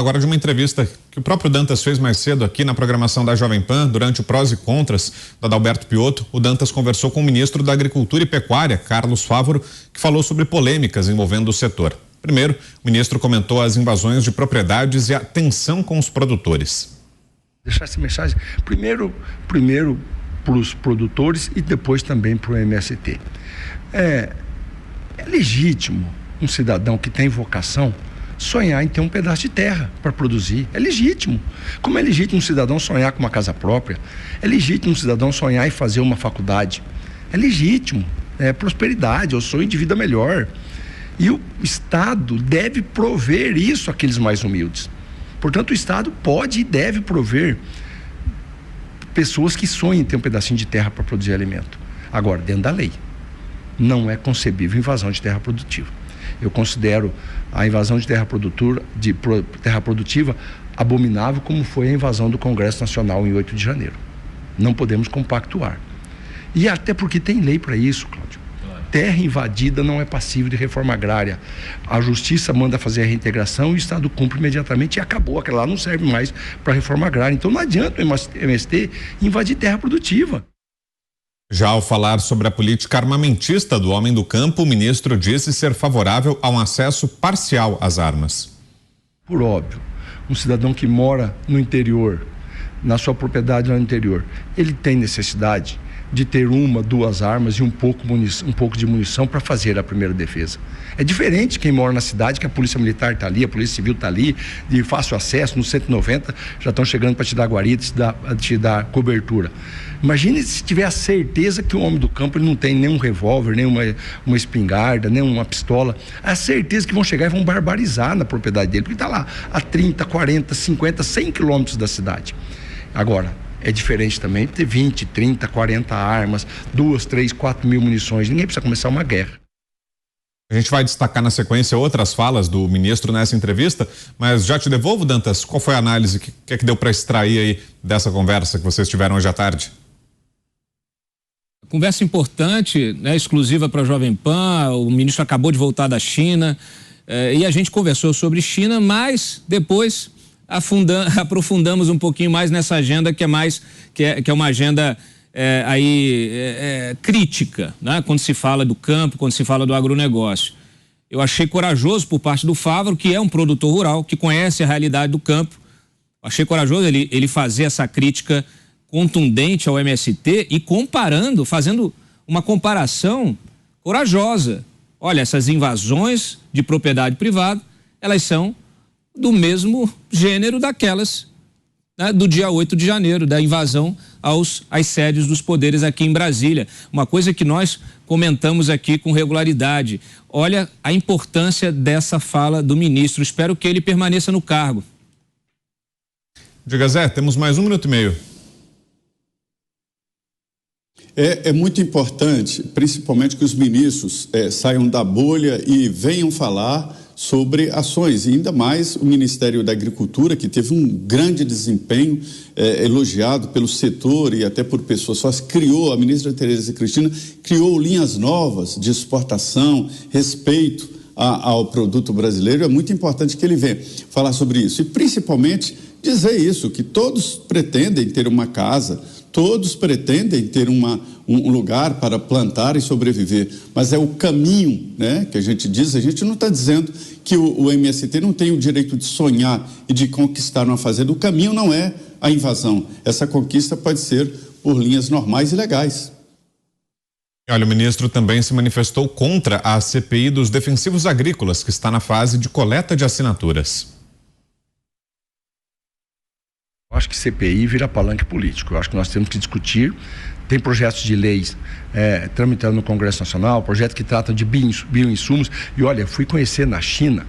Agora de uma entrevista que o próprio Dantas fez mais cedo aqui na programação da Jovem Pan, durante o Prós e Contras da Adalberto Piotto, o Dantas conversou com o ministro da Agricultura e Pecuária, Carlos Fávaro, que falou sobre polêmicas envolvendo o setor. Primeiro, o ministro comentou as invasões de propriedades e a tensão com os produtores. Deixar essa mensagem primeiro para os produtores e depois também para o MST. É legítimo um cidadão que tem vocação sonhar em ter um pedaço de terra para produzir. É legítimo. Como é legítimo um cidadão sonhar com uma casa própria, é legítimo um cidadão sonhar em fazer uma faculdade. É legítimo. É prosperidade, é o sonho de vida melhor. E o Estado deve prover isso àqueles mais humildes. Portanto, o Estado pode e deve prover pessoas que sonhem em ter um pedacinho de terra para produzir alimento. Agora, dentro da lei. Não é concebível invasão de terra produtiva. Eu considero a invasão de terra produtiva abominável, como foi a invasão do Congresso Nacional em 8 de janeiro. Não podemos compactuar. E até porque tem lei para isso, Cláudio. Terra invadida não é passível de reforma agrária. A Justiça manda fazer a reintegração e o Estado cumpre imediatamente e acabou. Aquela lá não serve mais para reforma agrária. Então não adianta o MST invadir terra produtiva. Já ao falar sobre a política armamentista do homem do campo, o ministro disse ser favorável a um acesso parcial às armas. Por óbvio, um cidadão que mora no interior, na sua propriedade lá no interior, ele tem necessidade de ter 1, 2 armas e um pouco de munição para fazer a primeira defesa. É diferente quem mora na cidade, que a Polícia Militar está ali, a Polícia Civil está ali, de fácil acesso, no 190 já estão chegando para te dar guarida, te dar cobertura. Imagine se tiver a certeza que o homem do campo ele não tem nenhum revólver, nem uma espingarda, nem uma pistola, a certeza que vão chegar e vão barbarizar na propriedade dele, porque está lá a 30, 40, 50, 100 quilômetros da cidade. Agora, é diferente também ter 20, 30, 40 armas, 2, 3, 4 mil munições. Ninguém precisa começar uma guerra. A gente vai destacar na sequência outras falas do ministro nessa entrevista, mas já te devolvo, Dantas, qual foi a análise que deu para extrair aí dessa conversa que vocês tiveram hoje à tarde? Conversa importante, né, exclusiva para a Jovem Pan. O ministro acabou de voltar da China e a gente conversou sobre China, mas depois aprofundamos um pouquinho mais nessa agenda que é uma agenda crítica, né? Quando se fala do campo, quando se fala do agronegócio. Eu achei corajoso por parte do Fávaro, que é um produtor rural, que conhece a realidade do campo. Achei corajoso ele fazer essa crítica contundente ao MST e fazendo uma comparação corajosa. Olha, essas invasões de propriedade privada, elas são do mesmo gênero daquelas, né, do dia 8 de janeiro, da invasão às sedes dos poderes aqui em Brasília. Uma coisa que nós comentamos aqui com regularidade. Olha a importância dessa fala do ministro. Espero que ele permaneça no cargo. Diga, Zé, temos mais 1 minuto e meio. É muito importante, principalmente que os ministros saiam da bolha e venham falar sobre ações, e ainda mais o Ministério da Agricultura, que teve um grande desempenho, elogiado pelo setor e até por pessoas sócias, a ministra Tereza Cristina criou linhas novas de exportação, respeito ao produto brasileiro. É muito importante que ele venha falar sobre isso e principalmente dizer isso, que todos pretendem ter uma casa, todos pretendem ter um lugar para plantar e sobreviver, mas é o caminho, né, que a gente diz. A gente não está dizendo que o MST não tem o direito de sonhar e de conquistar uma fazenda. O caminho não é a invasão. Essa conquista pode ser por linhas normais e legais. Olha, o ministro também se manifestou contra a CPI dos defensivos agrícolas, que está na fase de coleta de assinaturas. Eu acho que CPI vira palanque político. Eu acho que nós temos que discutir. Tem projetos de leis tramitando no Congresso Nacional, projetos que tratam de bioinsumos. E olha, fui conhecer na China,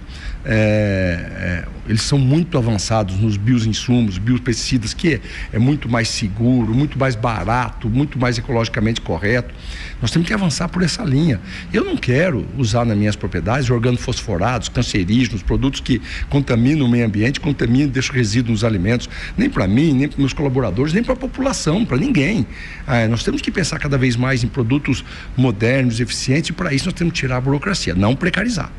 eles são muito avançados nos bioinsumos, biopesticidas, que é muito mais seguro, muito mais barato, muito mais ecologicamente correto. Nós temos que avançar por essa linha. Eu não quero usar nas minhas propriedades organofosforados, cancerígenos, produtos que contaminam o meio ambiente, deixam resíduo nos alimentos, nem para mim, nem para meus colaboradores, nem para a população, para ninguém. Nós temos que pensar cada vez mais em produtos modernos, eficientes, e para isso nós temos que tirar a burocracia, não precarizar.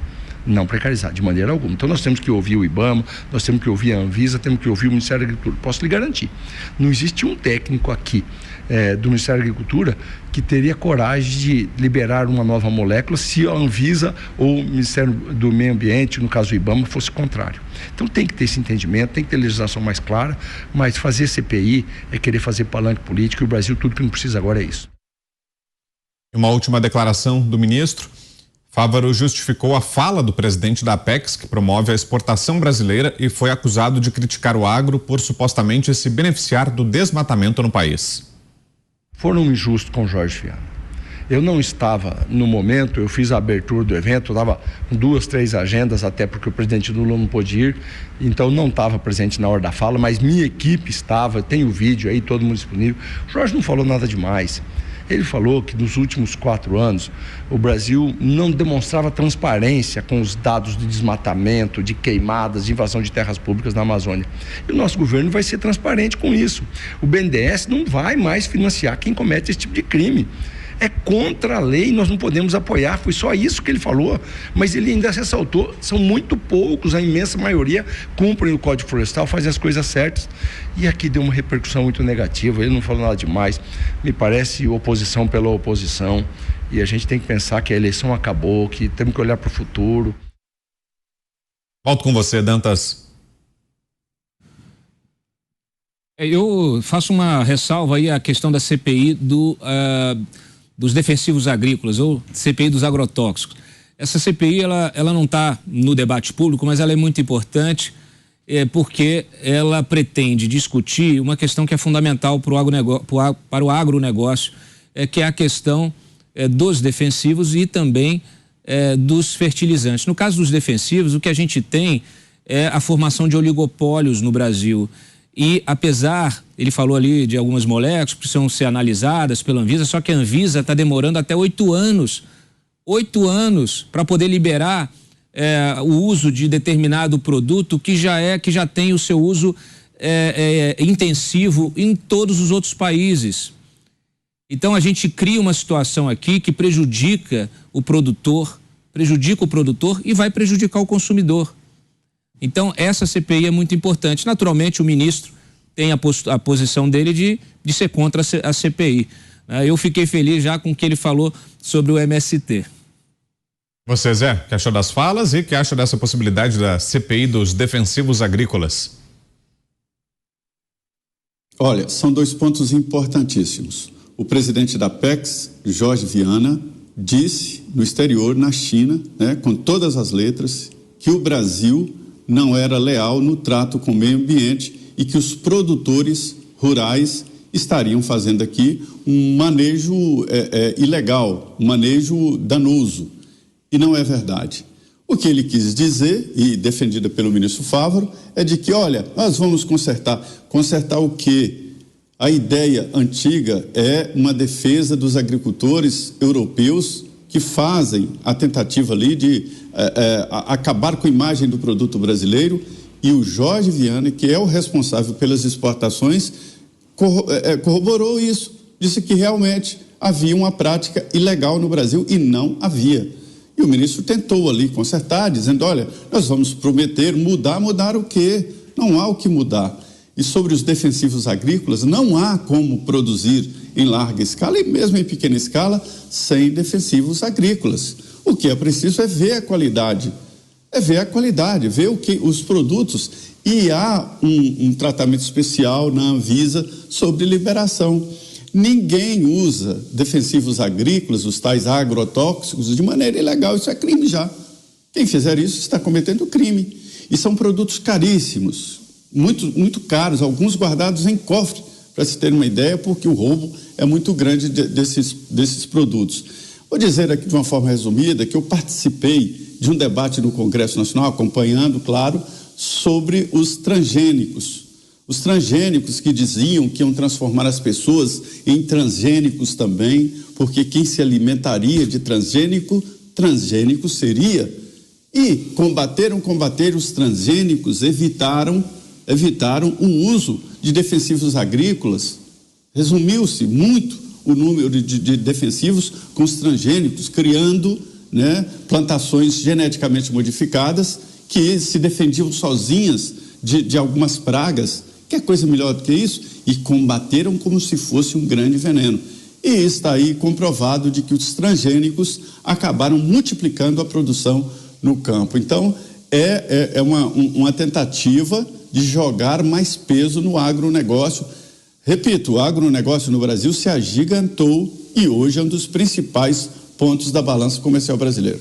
Não precarizar, de maneira alguma. Então nós temos que ouvir o IBAMA, nós temos que ouvir a Anvisa, temos que ouvir o Ministério da Agricultura. Posso lhe garantir, não existe um técnico aqui do Ministério da Agricultura que teria coragem de liberar uma nova molécula se a Anvisa ou o Ministério do Meio Ambiente, no caso o IBAMA, fosse contrário. Então tem que ter esse entendimento, tem que ter legislação mais clara, mas fazer CPI é querer fazer palanque político, e o Brasil tudo que não precisa agora é isso. Uma última declaração do ministro. Fávaro justificou a fala do presidente da Apex, que promove a exportação brasileira, e foi acusado de criticar o agro por supostamente se beneficiar do desmatamento no país. Foram injustos com o Jorge Viana. Eu não estava no momento, eu fiz a abertura do evento, eu estava com 2, 3 agendas, até porque o presidente Lula não pôde ir, então não estava presente na hora da fala, mas minha equipe estava, tem o vídeo aí, todo mundo disponível. O Jorge não falou nada demais. Ele falou que nos últimos 4 anos o Brasil não demonstrava transparência com os dados de desmatamento, de queimadas, de invasão de terras públicas na Amazônia. E o nosso governo vai ser transparente com isso. O BNDES não vai mais financiar quem comete esse tipo de crime. É contra a lei, nós não podemos apoiar, foi só isso que ele falou, mas ele ainda ressaltou, são muito poucos, a imensa maioria cumprem o Código Florestal, fazem as coisas certas, e aqui deu uma repercussão muito negativa, ele não falou nada demais, me parece oposição pela oposição, e a gente tem que pensar que a eleição acabou, que temos que olhar para o futuro. Volto com você, Dantas. Eu faço uma ressalva aí à questão da CPI dos defensivos agrícolas, ou CPI dos agrotóxicos. Essa CPI, ela não está no debate público, mas ela é muito importante porque ela pretende discutir uma questão que é fundamental para o agronegócio, que é a questão dos defensivos e também dos fertilizantes. No caso dos defensivos, o que a gente tem é a formação de oligopólios no Brasil. E apesar, ele falou ali de algumas moléculas que precisam ser analisadas pela Anvisa, só que a Anvisa está demorando até 8 anos para poder liberar o uso de determinado produto que já tem o seu uso intensivo em todos os outros países. Então a gente cria uma situação aqui que prejudica o produtor e vai prejudicar o consumidor. Então, essa CPI é muito importante. Naturalmente, o ministro tem a posição dele de ser contra a CPI. Eu fiquei feliz já com o que ele falou sobre o MST. Você, Zé, o que achou das falas e o que acha dessa possibilidade da CPI dos defensivos agrícolas? Olha, são 2 pontos importantíssimos. O presidente da Apex, Jorge Viana, disse no exterior, na China, com todas as letras, que o Brasil não era leal no trato com o meio ambiente e que os produtores rurais estariam fazendo aqui um manejo ilegal, um manejo danoso. E não é verdade. O que ele quis dizer, e defendida pelo ministro Fávaro, é de que, olha, nós vamos consertar. Consertar o quê? A ideia antiga é uma defesa dos agricultores europeus que fazem a tentativa ali de acabar com a imagem do produto brasileiro, e o Jorge Viana, que é o responsável pelas exportações, corroborou isso, disse que realmente havia uma prática ilegal no Brasil e não havia. E o ministro tentou ali consertar, dizendo, olha, nós vamos prometer mudar o quê? Não há o que mudar. E sobre os defensivos agrícolas, não há como produzir em larga escala e mesmo em pequena escala sem defensivos agrícolas. O que é preciso é ver a qualidade, ver o que os produtos, e há um tratamento especial na Anvisa sobre liberação. Ninguém usa defensivos agrícolas, os tais agrotóxicos, de maneira ilegal, isso é crime já. Quem fizer isso está cometendo crime. E são produtos caríssimos, muito caros, alguns guardados em cofre, para se ter uma ideia, porque o roubo é muito grande desses produtos. Vou dizer aqui de uma forma resumida que eu participei de um debate no Congresso Nacional, acompanhando, claro, sobre os transgênicos. Os transgênicos que diziam que iam transformar as pessoas em transgênicos também, porque quem se alimentaria de transgênico seria. E combater os transgênicos, evitaram o uso de defensivos agrícolas. Resumiu-se muito o número de defensivos com os transgênicos, criando né, plantações geneticamente modificadas que se defendiam sozinhas de algumas pragas. Quer coisa melhor do que isso? E combateram como se fosse um grande veneno. E está aí comprovado de que os transgênicos acabaram multiplicando a produção no campo. Então, é uma tentativa de jogar mais peso no agronegócio. Repito, o agronegócio no Brasil se agigantou e hoje é um dos principais pontos da balança comercial brasileira.